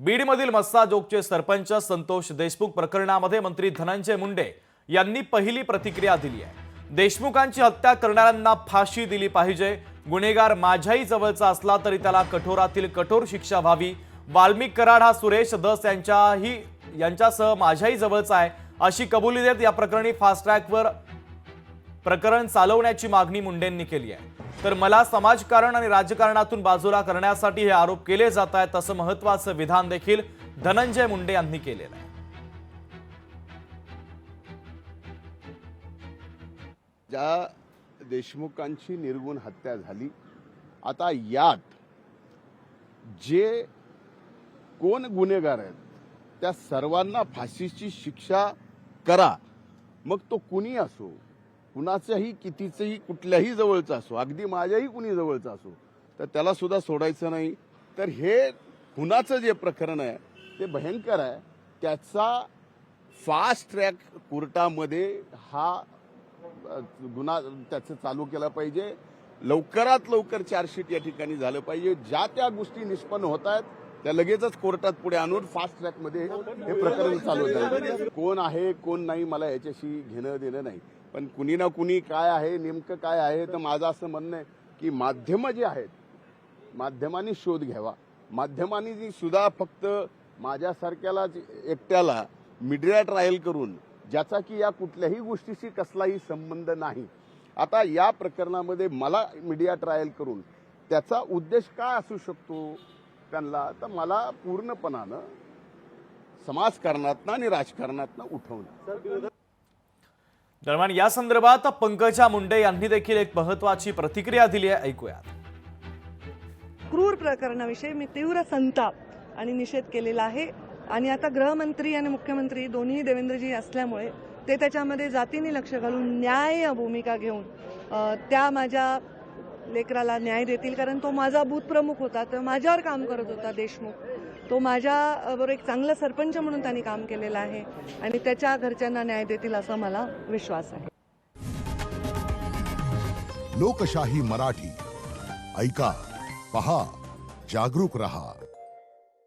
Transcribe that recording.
बीडमधील मस्साजोगचे सरपंच संतोष देशमुख प्रकरणामध्ये मंत्री धनंजय मुंडे यांनी पहिली प्रतिक्रिया दिली आहे। देशमुखांची हत्या करणाऱ्यांना फाशी दिली पाहिजे। गुन्हेगार माझ्याही जवळचा असला तरी त्याला कठोरातील कठोर शिक्षा व्हावी। वाल्मिक कराड हा सुरेश दस यांच्यासह माझ्याही जवळचा आहे अशी कबुली देत या प्रकरणी फास्ट ट्रॅकवर प्रकरण चालवण्याची मागणी मुंडेंनी केली आहे। तर मला समाजकारण आणि राजकारणातून बाजूला करण्यासाठी हे आरोप केले जात आहेत असं महत्त्वाचं विधान देखील धनंजय मुंडे यांनी केलेलं आहे। ज्या देशमुखांची निर्गुण हत्या झाली, आता यात जे कोण गुन्हेगार आहेत त्या सर्वांना फाशीची शिक्षा करा। मग तो कुणी असो, कुणाचाही कितीचंही कुठल्याही जवळचा असो, अगदी माझ्याही कुणी जवळचा असो, तर त्याला सुद्धा सोडायचं नाही। तर हे खुनाचं जे प्रकरण आहे ते भयंकर आहे। त्याचा फास्ट ट्रॅक कोर्टामध्ये हा गुन्हा त्याचं चालू केला पाहिजे। लवकरात लवकर चार्जशीट या ठिकाणी झालं पाहिजे। ज्या त्या गोष्टी निष्पन्न होत आहेत त्या लगेचच कोर्टात पुढे आणून फास्ट ट्रॅकमध्ये हे प्रकरण चालू झालं। कोण आहे कोण नाही मला याच्याशी घेणं देणं नाही, पण कुणी ना कुणी काय आहे नेमकं काय आहे तर माझं असं म्हणणं आहे की माध्यमं जे आहेत माध्यमांनी शोध घ्यावा। माध्यमांनी सुद्धा फक्त माझ्यासारख्याला एकट्याला मीडिया ट्रायल करून ज्याचा की या कुठल्याही गोष्टीशी कसलाही संबंध नाही, आता या प्रकरणामध्ये मला मीडिया ट्रायल करून त्याचा उद्देश काय असू शकतो त्यांना, तर मला पूर्णपणानं समाजकारणातनं आणि राजकारणातनं उठवणं। दरम्यान या संदर्भात पंकजा मुंडे यांनी देखील एक महत्त्वाची प्रतिक्रिया दिली आहे, ऐकूयात। क्रूर प्रकरणाविषयी मी तीव्र संताप आणि निषेध केलेला आहे आणि आता गृहमंत्री आणि मुख्यमंत्री दोन्ही देवेंद्रजी असल्यामुळे ते त्याच्यामध्ये जातीने लक्ष घालून न्याय भूमिका घेऊन त्या माझ्या लेकराला न्याय देतील, कारण तो माझा बूथ प्रमुख होता, तर माझ्यावर काम करत होता देशमुख। तो माझ्याबरोबर एक चांगला सरपंच म्हणून त्यांनी काम केलेलं आहे आणि त्याच्या घरच्यांना न्याय देतील असा मला विश्वास आहे। लोकशाही मराठी ऐका, पहा, जागरूक रहा।